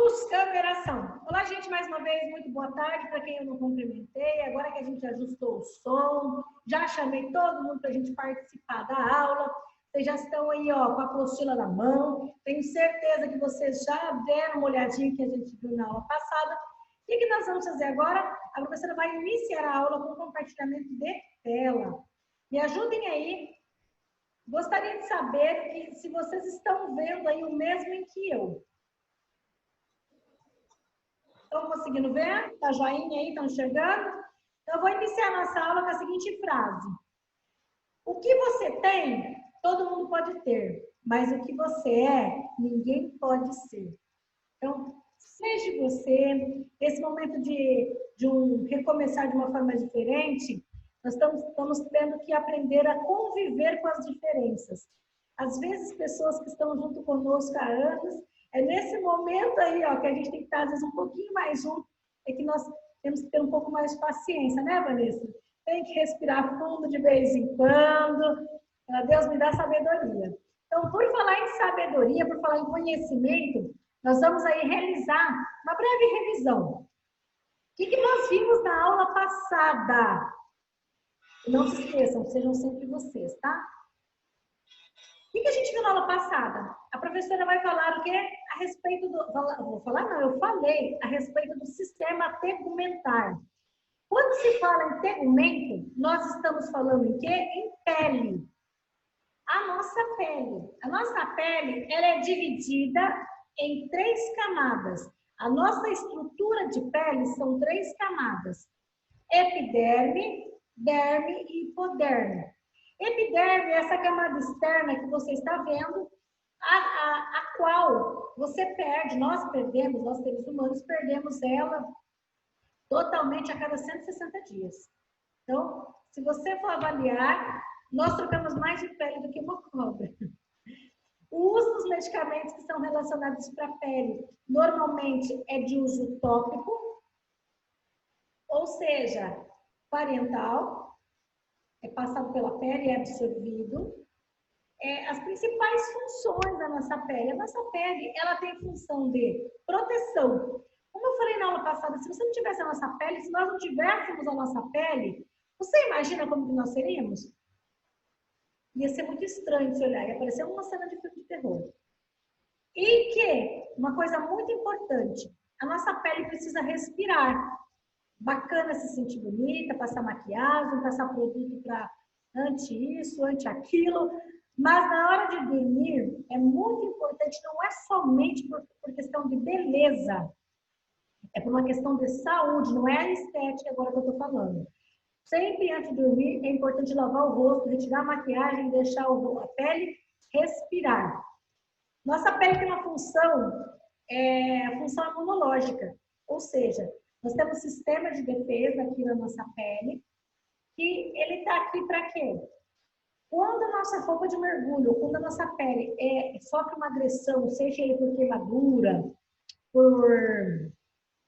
Câmeração. Olá, gente, mais uma vez, muito boa tarde para quem eu não cumprimentei. Agora que a gente ajustou o som, já chamei todo mundo para a gente participar da aula. Vocês já estão aí, ó, com a apostila na mão. Tenho certeza que vocês já deram uma olhadinha que a gente viu na aula passada. E o que nós vamos fazer agora? A professora vai iniciar a aula com compartilhamento de tela. Me ajudem aí. Gostaria de saber que, se vocês estão vendo aí o mesmo em que eu. Estão conseguindo ver? Tá joinha aí? Estão enxergando? Então, eu vou iniciar nossa aula com a seguinte frase. O que você tem, todo mundo pode ter. Mas o que você é, ninguém pode ser. Então, seja você. Esse momento de um recomeçar de uma forma diferente, nós estamos tendo que aprender a conviver com as diferenças. Às vezes, pessoas que estão junto conosco há anos, é nesse momento aí, ó, que a gente tem que estar, às vezes, um pouquinho mais junto, é que nós temos que ter um pouco mais de paciência, né, Vanessa? Tem que respirar fundo de vez em quando. Deus me dá sabedoria. Então, por falar em sabedoria, por falar em conhecimento, nós vamos aí realizar uma breve revisão. O que nós vimos na aula passada? E não se esqueçam, sejam sempre vocês, tá? O que a gente viu na aula passada? A professora vai falar o quê? A respeito do... Vou falar não, eu falei a respeito do sistema tegumentar. Quando se fala em tegumento, nós estamos falando em quê? Em pele. A nossa pele. A nossa pele, ela é dividida em 3 camadas. A nossa estrutura de pele são 3 camadas. Epiderme, derme e hipoderme. Epiderme é essa camada externa que você está vendo, a qual você perde, nós perdemos, nós seres humanos perdemos ela totalmente a cada 160 dias. Então, se você for avaliar, nós trocamos mais de pele do que uma cobra. O uso dos medicamentos que são relacionados para a pele, normalmente é de uso tópico, ou seja, parental, é passado pela pele e é absorvido. As principais funções da nossa pele. A nossa pele, ela tem função de proteção. Como eu falei na aula passada, se você não tivesse a nossa pele, se nós não tivéssemos a nossa pele, você imagina como que nós seríamos? Ia ser muito estranho de se olhar, ia parecer uma cena de filme de terror. E que, uma coisa muito importante, a nossa pele precisa respirar. Bacana se sentir bonita, passar maquiagem, passar produto para anti isso, anti aquilo, mas na hora de dormir é muito importante, não é somente por questão de beleza, é por uma questão de saúde, não é a estética agora que eu estou falando. Sempre antes de dormir é importante lavar o rosto, retirar a maquiagem e deixar a pele respirar. Nossa pele tem uma função, a função imunológica, ou seja, nós temos um sistema de defesa aqui na nossa pele, e ele está aqui para quê? Quando a nossa roupa de mergulho, quando a nossa pele sofre uma agressão, seja ele por queimadura, por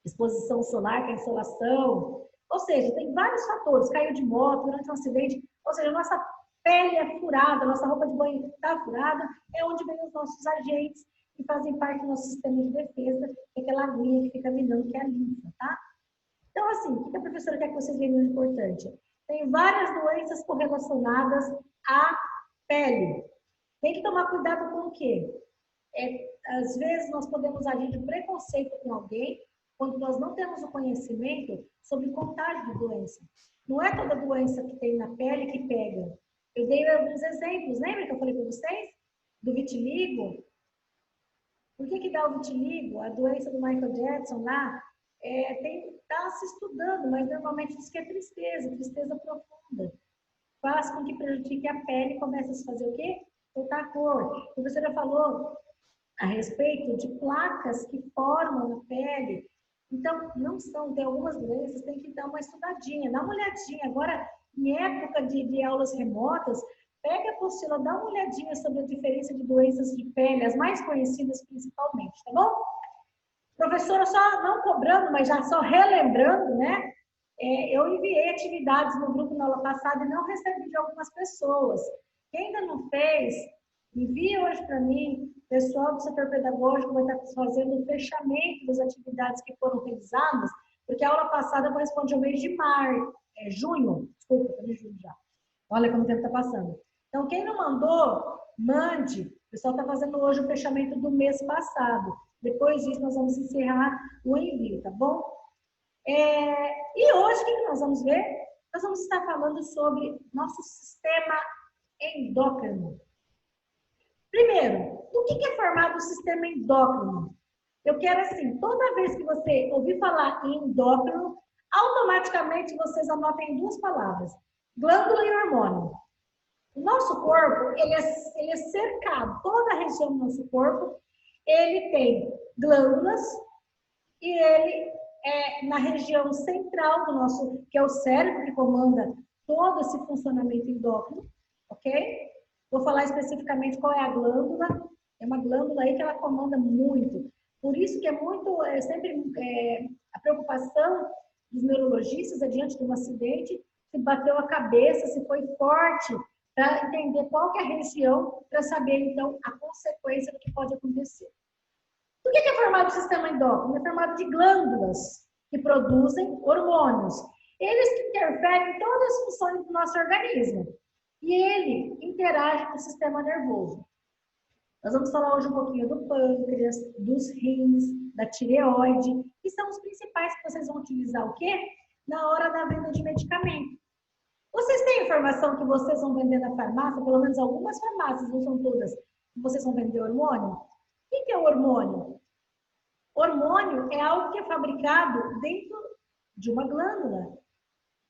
exposição solar, que é a insolação, ou seja, tem vários fatores, caiu de moto durante um acidente, ou seja, a nossa pele é furada, a nossa roupa de banho está furada, é onde vem os nossos agentes que fazem parte do nosso sistema de defesa, que é aquela aguinha que fica minando, que é a linfa, tá? Então, assim, o que a professora quer que vocês vejam importante? Tem várias doenças correlacionadas à pele. Tem que tomar cuidado com o quê? Às vezes, nós podemos agir de preconceito com alguém quando nós não temos o conhecimento sobre contágio de doença. Não é toda doença que tem na pele que pega. Eu dei alguns exemplos, lembra que eu falei para vocês? Do vitiligo. Por que dá o vitiligo? A doença do Michael Jackson lá, está se estudando, mas normalmente diz que é tristeza profunda. Faz com que prejudique a pele e comece a se fazer o quê? Soltar a cor. A professora falou a respeito de placas que formam na pele. Então, tem algumas doenças, tem que dar uma estudadinha, dá uma olhadinha. Agora, em época de aulas remotas, pega a apostila, dá uma olhadinha sobre a diferença de doenças de pele, as mais conhecidas principalmente, tá bom? Professora, só não cobrando, mas já só relembrando, né? Eu enviei atividades no grupo na aula passada e não recebi de algumas pessoas. Quem ainda não fez, envia hoje para mim. pessoal do setor pedagógico vai estar fazendo o fechamento das atividades que foram realizadas, porque a aula passada corresponde ao mês de junho, desculpa, falei junho já. Olha como o tempo está passando. Então, quem não mandou, mande. O pessoal está fazendo hoje o fechamento do mês passado. Depois disso, nós vamos encerrar o envio, tá bom? E hoje, o que nós vamos ver? Nós vamos estar falando sobre nosso sistema endócrino. Primeiro, do que é formado o sistema endócrino? Eu quero assim, toda vez que você ouvir falar em endócrino, automaticamente vocês anotem duas palavras, glândula e hormônio. O nosso corpo, ele é cercado, toda a região do nosso corpo, ele tem glândulas e ele é na região central do nosso, que é o cérebro que comanda todo esse funcionamento endócrino, ok? Vou falar especificamente qual é a glândula. É uma glândula aí que ela comanda muito. Por isso que a preocupação dos neurologistas é diante de um acidente, se bateu a cabeça, se foi forte, para entender qual que é a região, para saber, então, a consequência do que pode acontecer. Do que é formado o sistema endócrino? É formado de glândulas que produzem hormônios. Eles que interferem em todas as funções do nosso organismo. E ele interage com o sistema nervoso. Nós vamos falar hoje um pouquinho do pâncreas, dos rins, da tireoide, que são os principais que vocês vão utilizar o quê? Na hora da venda de medicamento. Vocês têm informação que vocês vão vender na farmácia, pelo menos algumas farmácias, não são todas, que vocês vão vender hormônio? O que é o hormônio? Hormônio é algo que é fabricado dentro de uma glândula.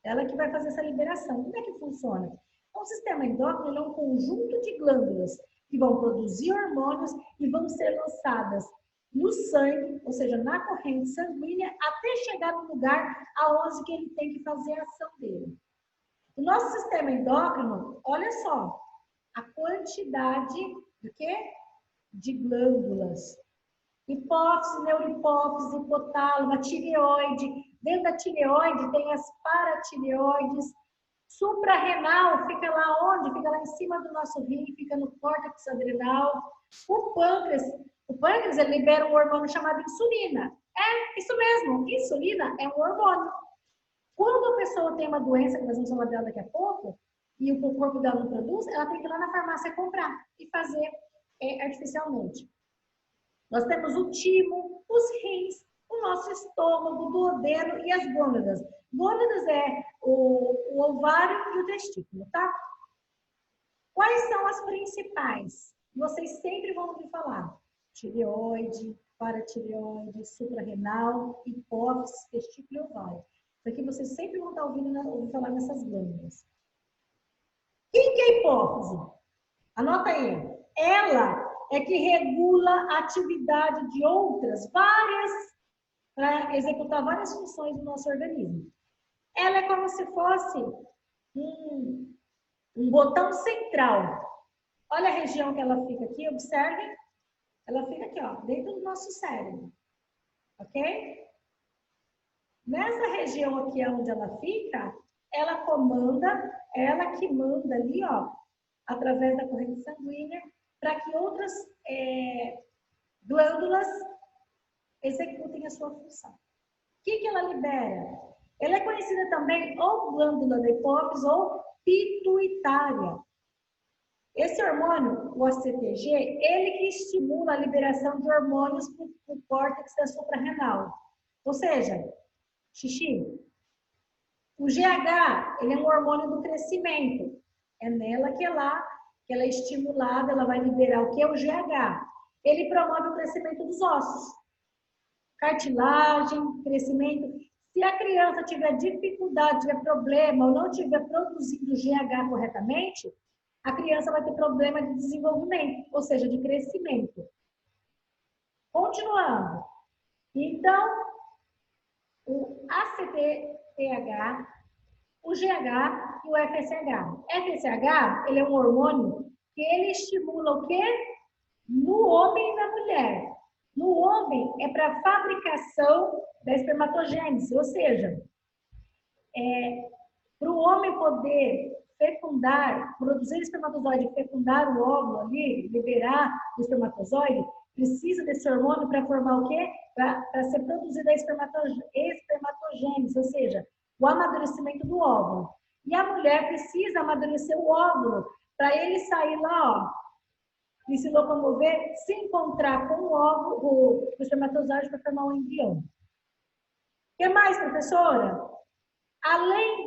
Ela que vai fazer essa liberação. Como é que funciona? Então, o sistema endócrino é um conjunto de glândulas que vão produzir hormônios e vão ser lançadas no sangue, ou seja, na corrente sanguínea, até chegar no lugar aonde que ele tem que fazer a ação dele. O nosso sistema endócrino, olha só, a quantidade do quê? De glândulas. Hipófise, neurohipófise, hipotálamo, a tireoide. Dentro da tireoide tem as paratireoides. Suprarrenal fica lá onde? Fica lá em cima do nosso rim, fica no córtex adrenal. O pâncreas ele libera um hormônio chamado insulina. É, isso mesmo, insulina é um hormônio. Quando a pessoa tem uma doença, que nós vamos falar dela daqui a pouco, e o corpo dela não produz, ela tem que ir lá na farmácia comprar e fazer artificialmente. Nós temos o timo, os rins, o nosso estômago, o duodeno e as gônadas. Gônadas é o ovário e o testículo, tá? Quais são as principais? Vocês sempre vão ouvir falar. Tireoide, paratireoide, suprarrenal, hipófise, testículo e ovário. Isso aqui vocês sempre vão estar ouvindo falar nessas glândulas. Quem que é a hipófise? Anota aí. Ela é que regula a atividade de outras, para executar várias funções do nosso organismo. Ela é como se fosse um botão central. Olha a região que ela fica aqui, observem. Ela fica aqui, ó, dentro do nosso cérebro. Ok? Nessa região aqui onde ela fica, ela que manda ali, ó, através da corrente sanguínea, para que outras glândulas executem a sua função. O que ela libera? Ela é conhecida também ou glândula da hipófise ou pituitária. Esse hormônio, o ACTG, ele que estimula a liberação de hormônios para o córtex da suprarrenal. Ou seja, xixi, o GH, ele é um hormônio do crescimento. É nela que ela é estimulada, ela vai liberar o que é o GH. Ele promove o crescimento dos ossos. Cartilagem, crescimento. Se a criança tiver dificuldade, tiver problema ou não estiver produzindo GH corretamente, a criança vai ter problema de desenvolvimento, ou seja, de crescimento. Continuando. Então, o ACTH, o GH e o FSH. FSH, ele é um hormônio que ele estimula o quê? No homem e na mulher. No homem é para a fabricação da espermatogênese, ou seja, para o homem poder fecundar, produzir espermatozoide, fecundar o óvulo ali, liberar o espermatozoide, precisa desse hormônio para formar o quê? Para ser produzida a espermatogênese, ou seja, o amadurecimento do óvulo. E a mulher precisa amadurecer o óvulo para ele sair lá, ó, e se locomover, se encontrar com o óvulo, o espermatozoide para formar um embrião. O que mais, professora? Além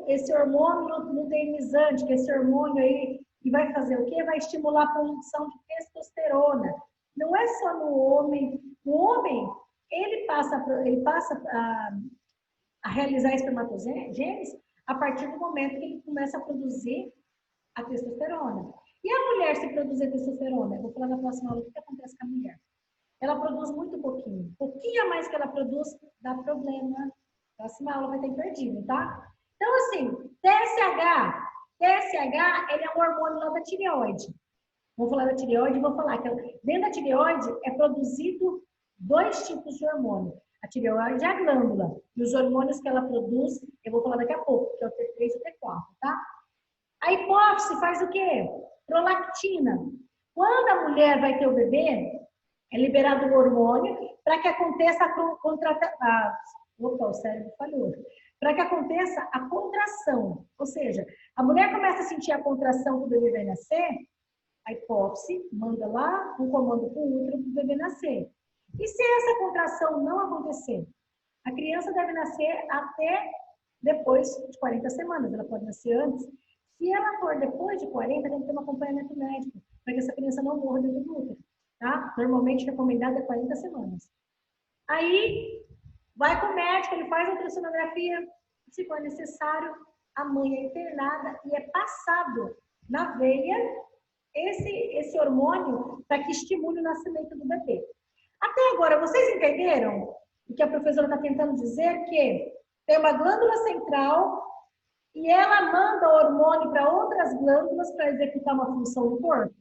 esse hormônio luteinizante, que é esse hormônio aí, que vai fazer o quê? Vai estimular a produção de testosterona. Não é só no homem. O homem, ele passa a realizar a espermatogênese a partir do momento que ele começa a produzir a testosterona. E a mulher, se produzir testosterona? Eu vou falar na próxima aula o que acontece com a mulher. Ela produz muito pouquinho. Pouquinho a mais que ela produz, dá problema. Próxima aula vai ter perdido, tá? Então, assim, TSH, ele é um hormônio lá da tireoide. Vou falar da tireoide e vou falar que dentro da tireoide é produzido 2 tipos de hormônio. A tireoide é a glândula. E os hormônios que ela produz, eu vou falar daqui a pouco, que é o T3 e o T4, tá? A hipófise faz o quê? Prolactina. Quando a mulher vai ter o bebê, é liberado o hormônio para que aconteça o cérebro falhou. Para que aconteça a contração. Ou seja, a mulher começa a sentir a contração que o bebê vai nascer, a hipófise manda lá um comando para o útero para o bebê nascer. E se essa contração não acontecer? A criança deve nascer até depois de 40 semanas. Ela pode nascer antes. Se ela for depois de 40, tem que ter um acompanhamento médico, para que essa criança não morra dentro do útero. Tá? Normalmente, recomendado é 40 semanas. Aí, vai com o médico, ele faz a ultrassonografia, se for necessário, a mãe é internada e é passado na veia esse hormônio para que estimule o nascimento do bebê. Até agora, vocês entenderam o que a professora está tentando dizer? Que tem uma glândula central e ela manda o hormônio para outras glândulas para executar uma função no corpo.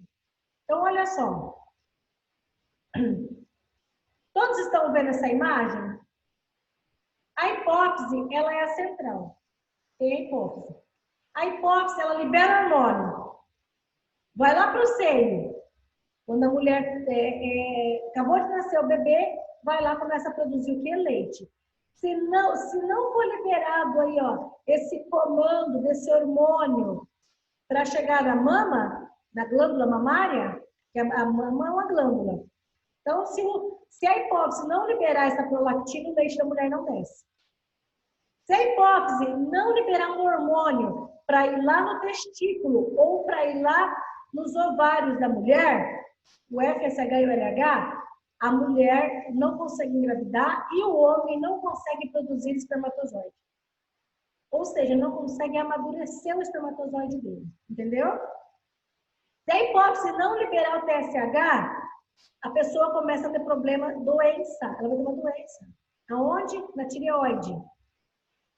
Então, olha só. Todos estão vendo essa imagem? A hipófise, ela é a central. Tem a hipófise. A hipófise, ela libera hormônio. Vai lá para o seio. Quando a mulher acabou de nascer o bebê, vai lá e começa a produzir o que? Leite. Se não for liberado aí, ó, esse comando desse hormônio para chegar na mama, na glândula mamária, que a mama é uma glândula. Então, se a hipófise não liberar essa prolactina, o leite da mulher não desce. Se a hipófise não liberar um hormônio para ir lá no testículo ou para ir lá nos ovários da mulher, o FSH e o LH, a mulher não consegue engravidar e o homem não consegue produzir espermatozoide. Ou seja, não consegue amadurecer o espermatozoide dele. Entendeu? Se a hipófise não liberar o TSH, a pessoa começa a ter problema, doença. Ela vai ter uma doença. Aonde? Na tireoide.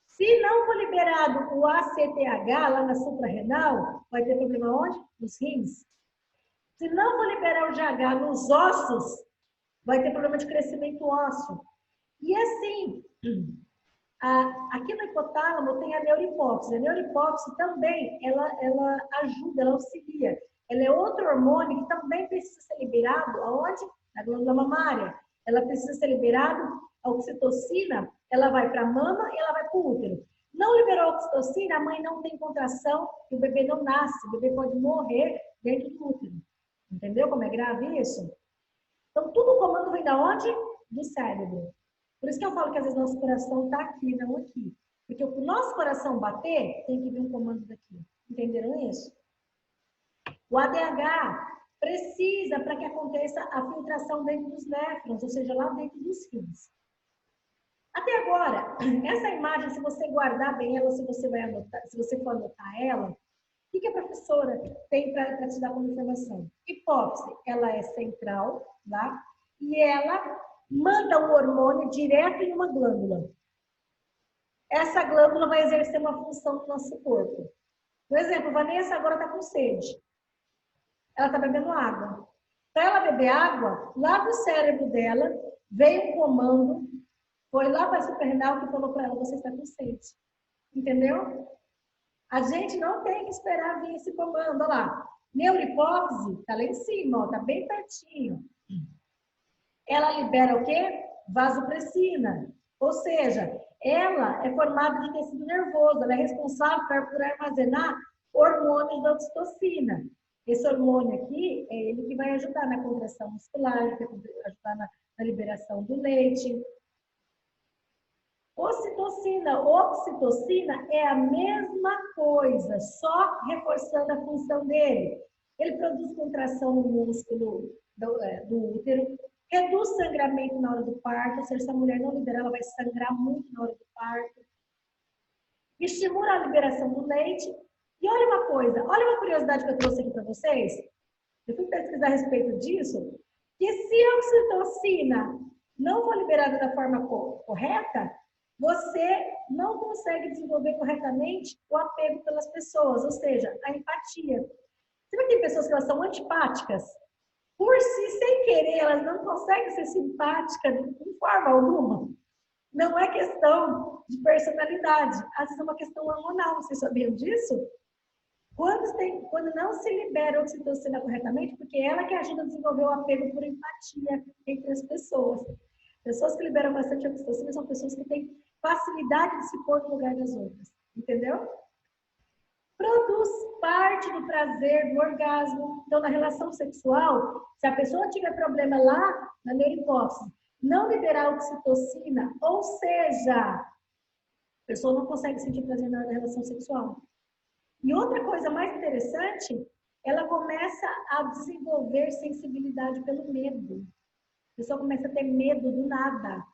Se não for liberado o ACTH lá na suprarrenal, vai ter problema onde? Nos rins. Se não for liberar o GH nos ossos, vai ter problema de crescimento ósseo. E assim, aqui no hipotálamo tem a neurohipófise. A neurohipófise também, ela ajuda, ela auxilia. Ela é outro hormônio que também precisa ser liberado, aonde? Na glândula mamária. Ela precisa ser liberado, a oxitocina, ela vai para a mama e ela vai para o útero. Não liberou a oxitocina, a mãe não tem contração e o bebê não nasce. O bebê pode morrer dentro do útero. Entendeu como é grave isso? Então, tudo o comando vem da onde? Do cérebro. Por isso que eu falo que às vezes nosso coração está aqui, não aqui. Porque o nosso coração bater, tem que vir um comando daqui. Entenderam isso? O ADH precisa para que aconteça a filtração dentro dos néfrons, ou seja, lá dentro dos rins. Até agora, essa imagem, se você guardar bem ela, se você for anotar ela, o que a professora tem para te dar como informação? Hipófise, ela é central, tá? E ela manda o hormônio direto em uma glândula. Essa glândula vai exercer uma função no nosso corpo. Por exemplo, Vanessa agora está com sede. Ela está bebendo água. Para ela beber água, lá do cérebro dela, veio um comando, foi lá para a suprarrenal que falou para ela, você está com sede. Entendeu? A gente não tem que esperar vir esse comando. Olha lá. Neurohipófise está lá em cima, está bem pertinho. Ela libera o quê? Vasopressina. Ou seja, ela é formada de tecido nervoso, ela é responsável por armazenar hormônios da ocitocina. Esse hormônio aqui é ele que vai ajudar na contração muscular, que vai ajudar na liberação do leite. Ocitocina, oxitocina é a mesma coisa, só reforçando a função dele. Ele produz contração no músculo do útero, reduz sangramento na hora do parto, ou seja, se a mulher não liberar, ela vai sangrar muito na hora do parto. Estimula a liberação do leite. E olha uma coisa, olha uma curiosidade que eu trouxe aqui para vocês. Eu fui pesquisar a respeito disso, que se a oxitocina não for liberada da forma correta, você não consegue desenvolver corretamente o apego pelas pessoas, ou seja, a empatia. Você vê que tem pessoas que elas são antipáticas? Por si, sem querer, elas não conseguem ser simpáticas de forma alguma. Não é questão de personalidade, às vezes é uma questão hormonal, vocês sabiam disso? Quando não se libera a oxitocina corretamente, porque é ela que ajuda a desenvolver o apego por empatia entre as pessoas. Pessoas que liberam bastante oxitocina são pessoas que têm facilidade de se pôr no lugar das outras, entendeu? Produz parte do prazer, do orgasmo. Então, na relação sexual, se a pessoa tiver problema lá na neurohipófise, não liberar oxitocina, ou seja, a pessoa não consegue sentir prazer na relação sexual. E outra coisa mais interessante, ela começa a desenvolver sensibilidade pelo medo. A pessoa começa a ter medo do nada.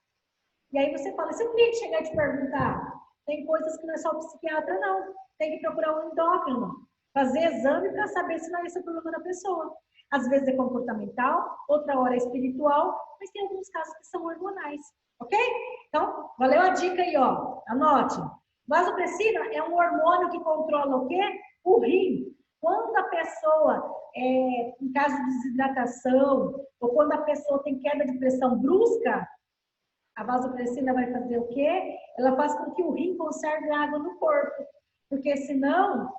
E aí você fala, se o cliente chegar e te perguntar, tem coisas que não é só o psiquiatra, não. Tem que procurar um endócrino, fazer exame para saber se não é esse o problema da pessoa. Às vezes é comportamental, outra hora é espiritual, mas tem alguns casos que são hormonais, ok? Então, valeu a dica aí, ó. Anote. Vasopressina é um hormônio que controla o quê? O rim. Quando a pessoa, em caso de desidratação, ou quando a pessoa tem queda de pressão brusca, a vasopressina vai fazer o quê? Ela faz com que o rim conserve água no corpo. Porque senão,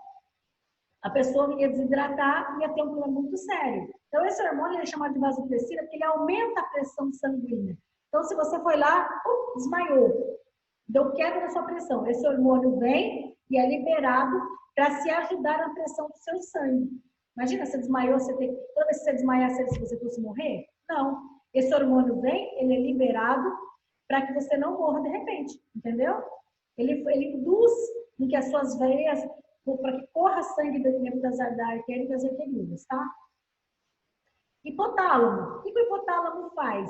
a pessoa ia desidratar e ia ter um problema muito sério. Então, esse hormônio é chamado de vasopressina porque ele aumenta a pressão sanguínea. Então, se você foi lá, desmaiou, deu queda na sua pressão. Esse hormônio vem e é liberado para se ajudar na pressão do seu sangue. Imagina, você desmaiou, toda vez que você desmaiar, se você fosse morrer? Não. Esse hormônio vem, ele é liberado para que você não morra de repente, entendeu? Ele induz em que as suas veias, para que corra sangue dentro das artérias e das arterias, tá? Hipotálamo. O que o hipotálamo faz?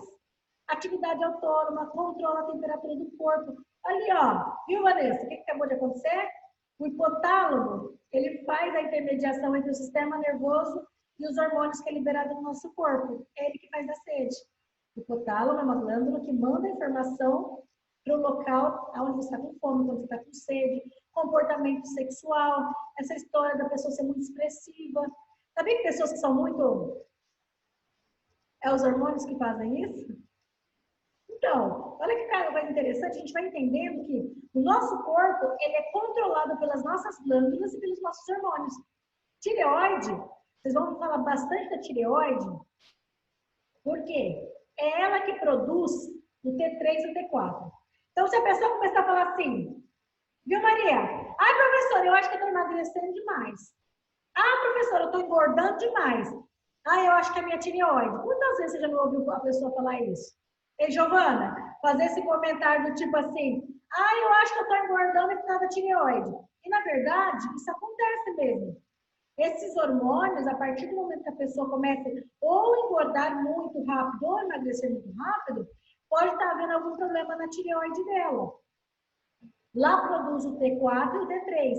Atividade autônoma, controla a temperatura do corpo. Ali, ó, viu, Vanessa? O que acabou de acontecer? O hipotálamo, ele faz a intermediação entre o sistema nervoso e os hormônios que é liberado no nosso corpo. É ele que faz a sede. O hipotálamo é uma glândula que manda informação para o local onde você está com fome, quando você está com sede, comportamento sexual, essa história da pessoa ser muito expressiva. Sabia que pessoas que são muito... É os hormônios que fazem isso? Então, olha que coisa interessante, a gente vai entendendo que o nosso corpo, ele é controlado pelas nossas glândulas e pelos nossos hormônios. Tireoide, vocês vão falar bastante da tireoide, por quê? É ela que produz o T3 e o T4. Então, se a pessoa começar a falar assim, viu, Maria? Ai, professora, eu acho que eu estou emagrecendo demais. Ah, professora, eu estou engordando demais. Ah, eu acho que é minha tireoide. Quantas vezes você já não ouviu a pessoa falar isso? Ei, Giovana, fazer esse comentário do tipo assim, ah, eu acho que eu estou engordando e por causa da tireoide. E, na verdade, isso acontece mesmo. Esses hormônios, a partir do momento que a pessoa começa ou engordar muito rápido ou emagrecer muito rápido, pode estar havendo algum problema na tireoide dela. Lá produz o T4 e o T3.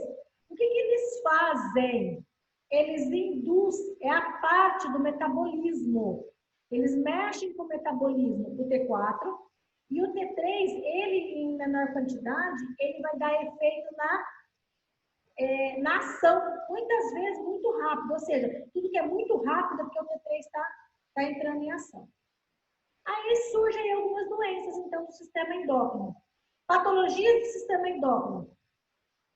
O que eles fazem? Eles induzem, é a parte do metabolismo. Eles mexem com o metabolismo do T4 e o T3, ele em menor quantidade, ele vai dar efeito na ação, muitas vezes muito rápido. Ou seja, tudo que é muito rápido é porque o T3 está entrando em ação. Aí surgem algumas doenças, então, do sistema endócrino. Patologias do sistema endócrino.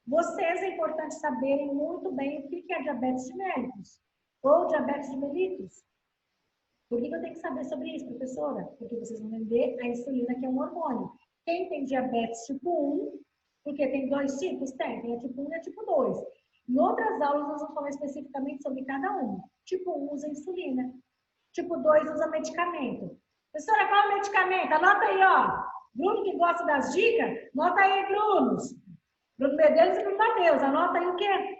Vocês é importante saberem muito bem o que é diabetes de mellitus ou diabetes de mellitus. Por que eu tenho que saber sobre isso, professora? Porque vocês vão vender a insulina, que é um hormônio. Quem tem diabetes tipo 1, porque tem 2 tipos? Tem a tipo 1 e a tipo 2. Em outras aulas, nós vamos falar especificamente sobre cada um. Tipo 1 usa insulina. Tipo 2 usa medicamento. Professora, qual é o medicamento? Anota aí, ó. Bruno que gosta das dicas, anota aí, Bruno. Bruno Medeiros e Bruno Matheus. Anota aí o quê?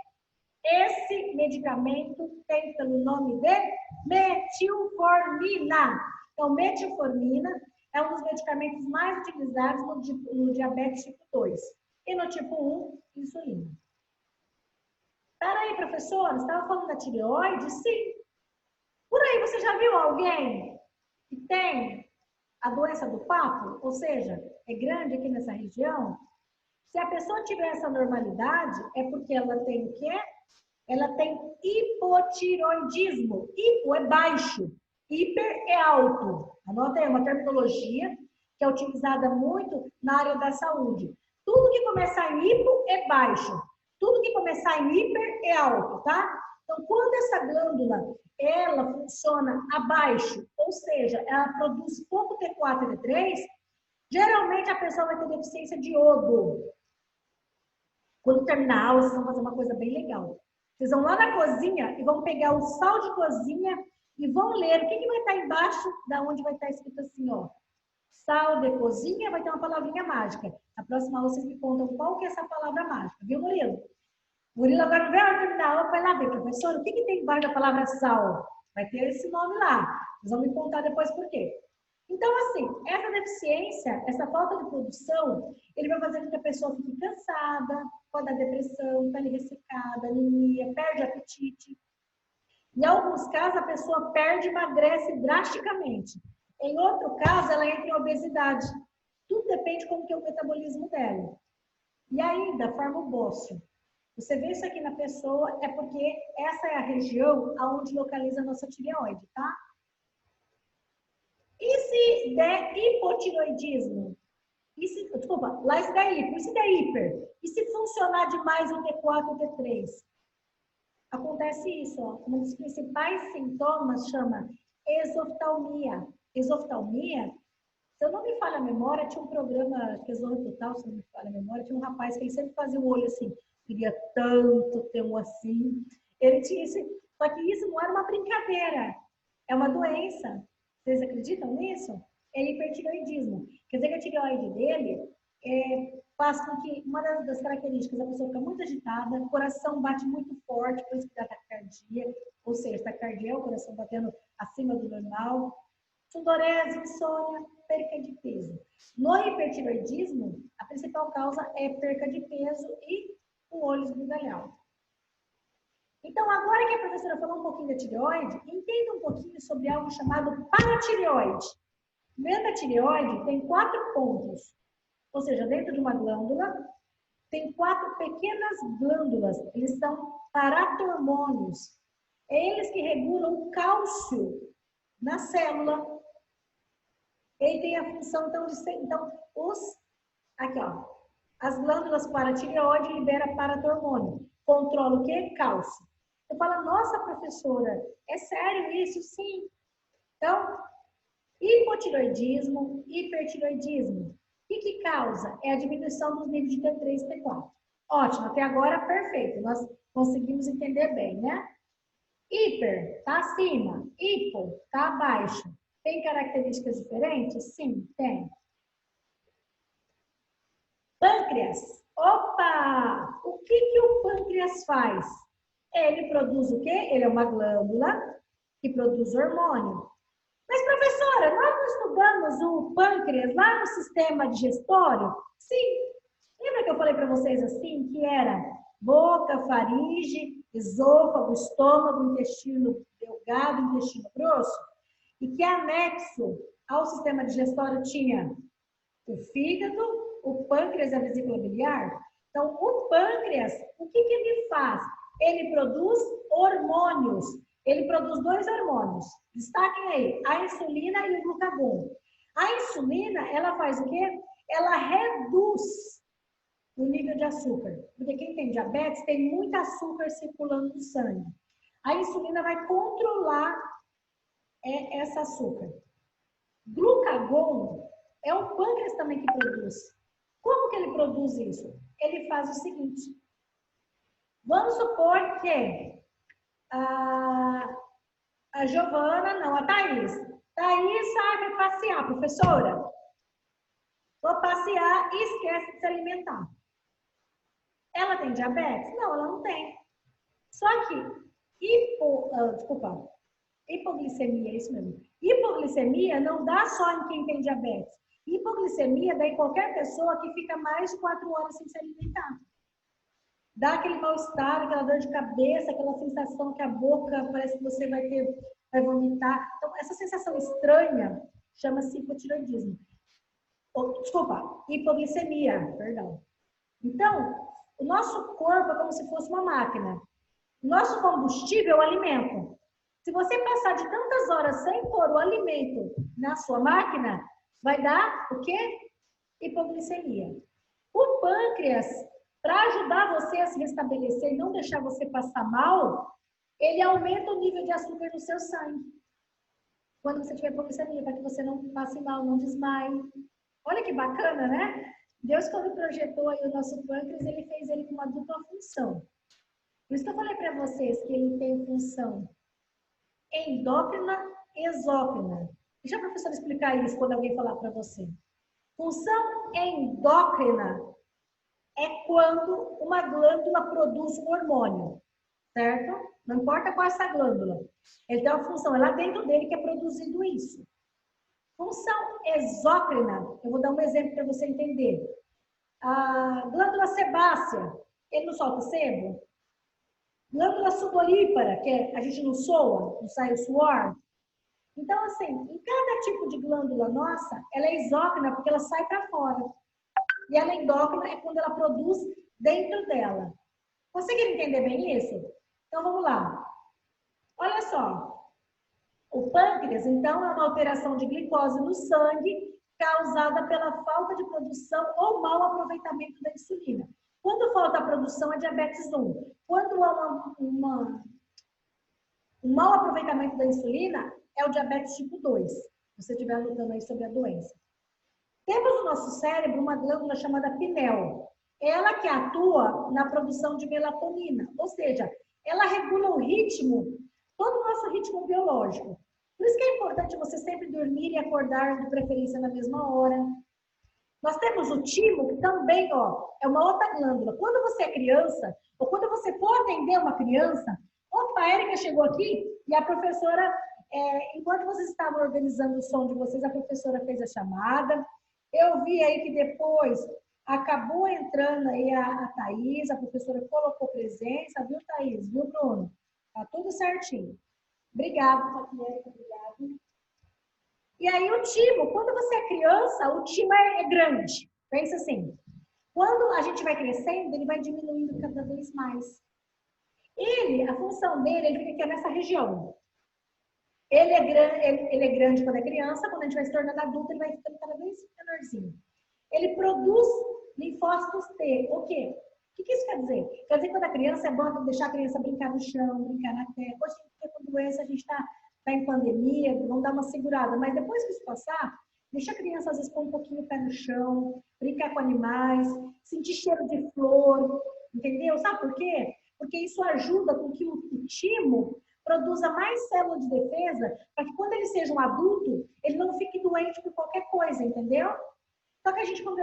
Esse medicamento tem pelo nome de metilformina. Então, metilformina é um dos medicamentos mais utilizados no diabetes tipo 2. E no tipo 1, insulina. Peraí, professora, você estava falando da tireoide? Sim. Por aí, você já viu alguém que tem a doença do papo? Ou seja, é grande aqui nessa região? Se a pessoa tiver essa normalidade, é porque ela tem o quê? Ela tem hipotiroidismo. Hipo é baixo, hiper é alto. Anota aí, é uma terminologia que é utilizada muito na área da saúde. Tudo que começar em hipo é baixo. Tudo que começar em hiper é alto, tá? Então, quando essa glândula, ela funciona abaixo, ou seja, ela produz pouco T4 e T3, geralmente a pessoa vai ter deficiência de iodo. Quando terminar a aula, vocês vão fazer uma coisa bem legal. Vocês vão lá na cozinha e vão pegar o sal de cozinha e vão ler o que vai estar embaixo da onde vai estar escrito assim, ó. Sal de cozinha, vai ter uma palavrinha mágica. Na próxima aula vocês me contam qual que é essa palavra mágica, viu, Murilo? Murilo agora não vai terminar a aula, vai lá ver, professor, o que tem embaixo da palavra sal? Vai ter esse nome lá. Vocês vão me contar depois por quê. Então, assim, essa deficiência, essa falta de produção, ele vai fazer com que a pessoa fique cansada, pode dar depressão, pele ressecada, anemia, perde apetite. Em alguns casos, a pessoa perde e emagrece drasticamente. Em outro caso, ela entra em obesidade. Tudo depende de como que é o metabolismo dela. E ainda, forma o bócio. Você vê isso aqui na pessoa, é porque essa é a região onde localiza a nossa tireoide, tá? E se der hipotiroidismo? Desculpa, lá se der hipo. E se der hiper? E se funcionar demais o T4 e o T3? Acontece isso, ó. Um dos principais sintomas chama exoftalmia. Exoftalmia, se eu não me falha a memória, tinha um programa, que Total, se eu não me falha a memória, tinha um rapaz que ele sempre fazia o olho assim, queria tanto ter um assim. Ele tinha isso, só que isso não era uma brincadeira, é uma doença. Vocês acreditam nisso? É hipertireoidismo. Quer dizer que a tireoide dele faz com que uma das características, a pessoa fica muito agitada, o coração bate muito forte, por isso que dá taquicardia, ou seja, taquicardia é o coração batendo acima do normal, sudorese, insônia, perca de peso. No hipertireoidismo, a principal causa é perca de peso e o olho esbugalhado. Então, agora que a professora falou um pouquinho da tireoide, entenda um pouquinho sobre algo chamado paratireoide. Dentro da tireoide tem 4 pontos, ou seja, dentro de uma glândula tem 4 pequenas glândulas, eles são paratormônios. É eles que regulam o cálcio na célula. Ele tem a função então de ser, aqui ó, as glândulas paratireoide libera paratormônio, controla o que? Cálcio. Você fala, nossa professora, é sério isso? Sim. Então, hipotiroidismo, hipertiroidismo. O que causa? É a diminuição dos níveis de T3 e T4. Ótimo, até agora perfeito. Nós conseguimos entender bem, né? Hiper, está acima. Hipo, está abaixo. Tem características diferentes? Sim, tem. Pâncreas. Opa! O que o pâncreas faz? Ele produz o quê? Ele é uma glândula que produz hormônio. Mas, professora, nós não estudamos o pâncreas lá no sistema digestório? Sim. Lembra que eu falei para vocês assim, que era boca, faringe, esôfago, estômago, intestino delgado, intestino grosso? E que anexo ao sistema digestório tinha o fígado, o pâncreas e a vesícula biliar? Então, o pâncreas, o que ele faz? Ele produz hormônios. Ele produz 2 hormônios. Destaquem aí, a insulina e o glucagon. A insulina, ela faz o quê? Ela reduz o nível de açúcar. Porque quem tem diabetes tem muito açúcar circulando no sangue. A insulina vai controlar esse açúcar. Glucagon é o pâncreas também que produz. Como que ele produz isso? Ele faz o seguinte. Vamos supor que a Giovana, não, a Thaís. Thaís sai para passear, professora. Vou passear e esquece de se alimentar. Ela tem diabetes? Não, ela não tem. Só que hipoglicemia, é isso mesmo. Hipoglicemia não dá só em quem tem diabetes. Hipoglicemia dá em qualquer pessoa que fica mais de 4 horas sem se alimentar. Dá aquele mal-estar, aquela dor de cabeça, aquela sensação que a boca parece que você vai vomitar. Então, essa sensação estranha chama-se hipotireoidismo. Hipoglicemia, perdão. Então, o nosso corpo é como se fosse uma máquina. O nosso combustível é o alimento. Se você passar de tantas horas sem pôr o alimento na sua máquina, vai dar o quê? Hipoglicemia. O pâncreas, para ajudar você a se restabelecer e não deixar você passar mal, ele aumenta o nível de açúcar no seu sangue. Quando você tiver hipoglicemia, para que você não passe mal, não desmaie. Olha que bacana, né? Deus, quando projetou aí o nosso pâncreas, ele fez ele com uma dupla função. Por isso que eu falei para vocês que ele tem função endócrina e exócrina. Deixa a professora explicar isso quando alguém falar para você. Função endócrina é quando uma glândula produz um hormônio, certo? Não importa qual é essa glândula. Ele tem uma função, é lá dentro dele que é produzido isso. Função exócrina, eu vou dar um exemplo para você entender. A glândula sebácea, ele não solta sebo? Glândula sudorípara, que a gente não soa, não sai o suor. Então, assim, em cada tipo de glândula nossa, ela é exócrina porque ela sai para fora. E ela é endócrina é quando ela produz dentro dela. Conseguiram entender bem isso? Então, vamos lá. Olha só. O pâncreas, então, é uma alteração de glicose no sangue causada pela falta de produção ou mau aproveitamento da insulina. Quando falta a produção, é diabetes 1. Quando há um mau aproveitamento da insulina, é o diabetes tipo 2. Se você estiver lutando aí sobre a doença. Temos no nosso cérebro uma glândula chamada pinéal. Ela que atua na produção de melatonina. Ou seja, ela regula o ritmo, todo o nosso ritmo biológico. Por isso que é importante você sempre dormir e acordar de preferência na mesma hora. Nós temos o timo, que também é uma outra glândula. Quando você é criança, ou quando você for atender uma criança, opa, a Érica chegou aqui e a professora, enquanto vocês estavam organizando o som de vocês, a professora fez a chamada. Eu vi aí que depois acabou entrando aí a Thaís, a professora colocou presença, viu, Thaís? Viu, Bruno? Tá tudo certinho. Obrigada, Érica, obrigada. E aí o timo, quando você é criança, o timo é grande. Pensa assim, quando a gente vai crescendo, ele vai diminuindo cada vez mais. A função dele, ele fica aqui nessa região. Ele é grande quando é criança, quando a gente vai se tornando adulto, ele vai ficando cada vez menorzinho. Ele produz linfócitos T. O quê? O que isso quer dizer? Quer dizer que quando a criança é bom deixar a criança brincar no chão, brincar na terra. Hoje, com doença, a gente está em pandemia, vamos dar uma segurada. Mas depois que isso passar, deixa a criança, às vezes, pôr um pouquinho o pé no chão, brincar com animais, sentir cheiro de flor, entendeu? Sabe por quê? Porque isso ajuda com que o timo produza mais célula de defesa para que quando ele seja um adulto, ele não fique doente por qualquer coisa, entendeu? Só que a gente, quando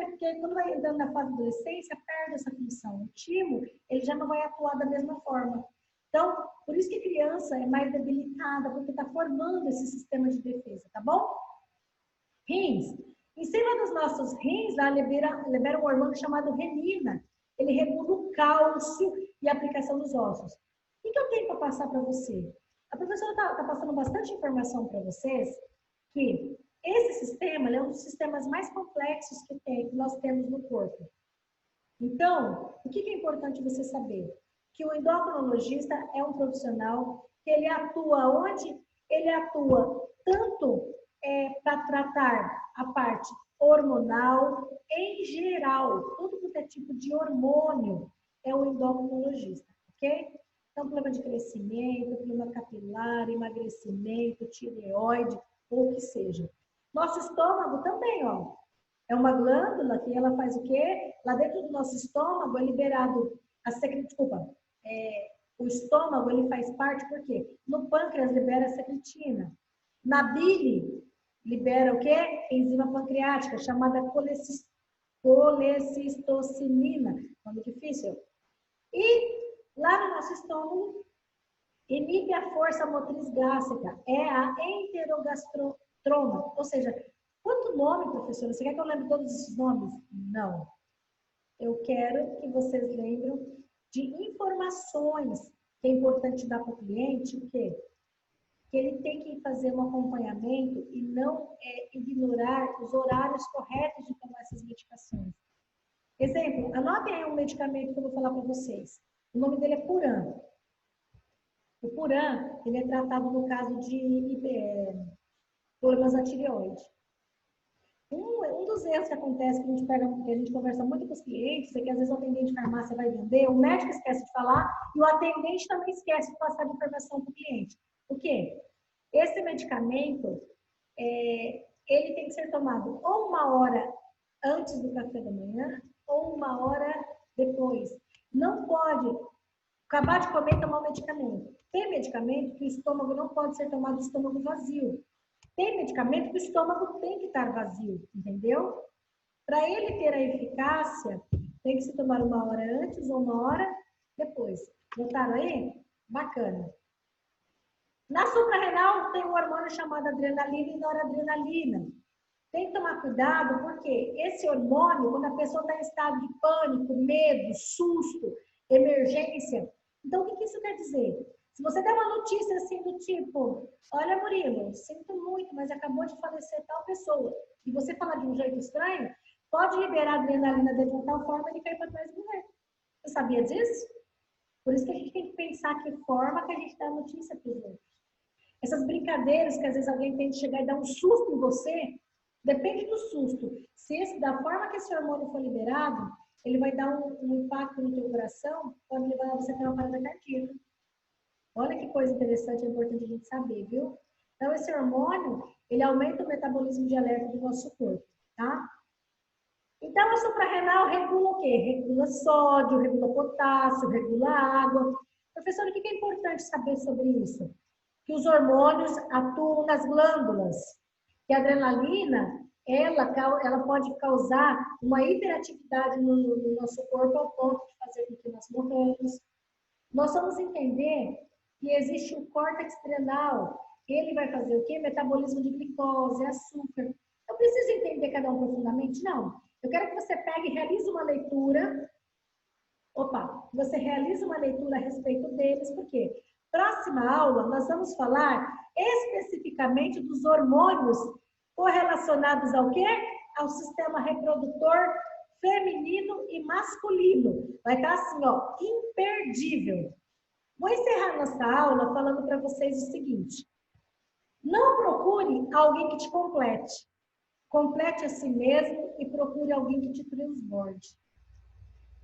vai entrando na fase da adolescência, perde essa função. O timo, ele já não vai atuar da mesma forma. Então, por isso que a criança é mais debilitada, porque está formando esse sistema de defesa, tá bom? Rins. Em cima dos nossos rins, lá libera um hormônio chamado renina. Ele regula o cálcio e a aplicação dos ossos. O que eu tenho para passar para você? A professora está passando bastante informação para vocês que esse sistema é um dos sistemas mais complexos que nós temos no corpo. Então, o que é importante você saber? Que o endocrinologista é um profissional que ele atua onde? Ele atua tanto para tratar a parte hormonal em geral. Tudo que é tipo de hormônio é o endocrinologista, ok? Então, problema de crescimento, problema capilar, emagrecimento, tireoide, ou o que seja. Nosso estômago também, ó. É uma glândula que ela faz o quê? Lá dentro do nosso estômago é liberado o estômago ele faz parte, por quê? No pâncreas libera a secretina. Na bile libera o quê? Enzima pancreática, chamada colecistocinina. Nome difícil. E lá no nosso estômago, inibe a força motriz gástrica, é a enterogastroma. Ou seja, quanto nome, professora? Você quer que eu lembre todos esses nomes? Não. Eu quero que vocês lembrem de informações que é importante dar para o cliente, o quê? Que ele tem que fazer um acompanhamento e não ignorar os horários corretos de tomar essas medicações. Exemplo, anotem aí um medicamento que eu vou falar para vocês. O nome dele é Puran. O Puran, ele é tratado no caso de problemas da tireoide. Um dos erros que acontece, que a gente conversa muito com os clientes, é que às vezes o atendente de farmácia vai vender, o médico esquece de falar e o atendente também esquece de passar de informação para o cliente. O quê? Esse medicamento, ele tem que ser tomado ou 1 hora antes do café da manhã ou 1 hora depois. Não pode acabar de comer e tomar o medicamento. Tem medicamento que o estômago não pode ser tomado de estômago vazio. Tem medicamento que o estômago tem que estar vazio, entendeu? Para ele ter a eficácia, tem que se tomar 1 hora antes ou 1 hora depois. Notaram aí? Bacana. Na suprarrenal tem um hormônio chamado adrenalina e noradrenalina. Tem que tomar cuidado porque esse hormônio, quando a pessoa está em estado de pânico, medo, susto, emergência, então o que isso quer dizer? Se você der uma notícia assim do tipo, olha Murilo, sinto muito, mas acabou de falecer tal pessoa, e você falar de um jeito estranho, pode liberar adrenalina de uma tal forma ele cair para trás e morrer. Você sabia disso? Por isso que a gente tem que pensar que forma que a gente dá a notícia para os outros. Essas brincadeiras que às vezes alguém tem de chegar e dar um susto em você, depende do susto. Se da forma que esse hormônio for liberado, ele vai dar um impacto no teu coração, pode levar você a ter uma parada cardíaca. Olha que coisa interessante, é importante a gente saber, viu? Então, esse hormônio, ele aumenta o metabolismo de alerta do nosso corpo, tá? Então, a suprarrenal regula o quê? Regula sódio, regula potássio, regula água. Professor, o que é importante saber sobre isso? Que os hormônios atuam nas glândulas. Que a adrenalina, ela pode causar uma hiperatividade no nosso corpo ao ponto de fazer com que nós morramos. Nós vamos entender que existe o córtex adrenal. Ele vai fazer o quê? Metabolismo de glicose, açúcar. Eu preciso entender cada um profundamente? Não. Eu quero que você pegue e realize uma leitura. Você realiza uma leitura a respeito deles, porque próxima aula nós vamos falar especificamente dos hormônios correlacionados ao quê? Ao sistema reprodutor feminino e masculino. Vai estar assim, ó, imperdível. Vou encerrar nossa aula falando para vocês o seguinte. Não procure alguém que te complete. Complete a si mesmo e procure alguém que te transborde.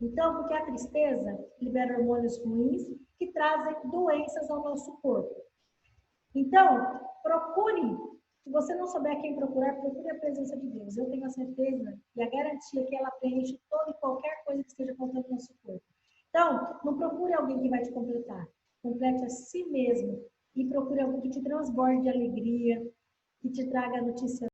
Então, porque a tristeza libera hormônios ruins que trazem doenças ao nosso corpo. Então, procure. Se você não souber quem procurar, procure a presença de Deus. Eu tenho a certeza e a garantia que ela preenche toda e qualquer coisa que esteja faltando no nosso corpo. Então, não procure alguém que vai te completar. Complete a si mesmo e procure alguém que te transborde de alegria, que te traga notícias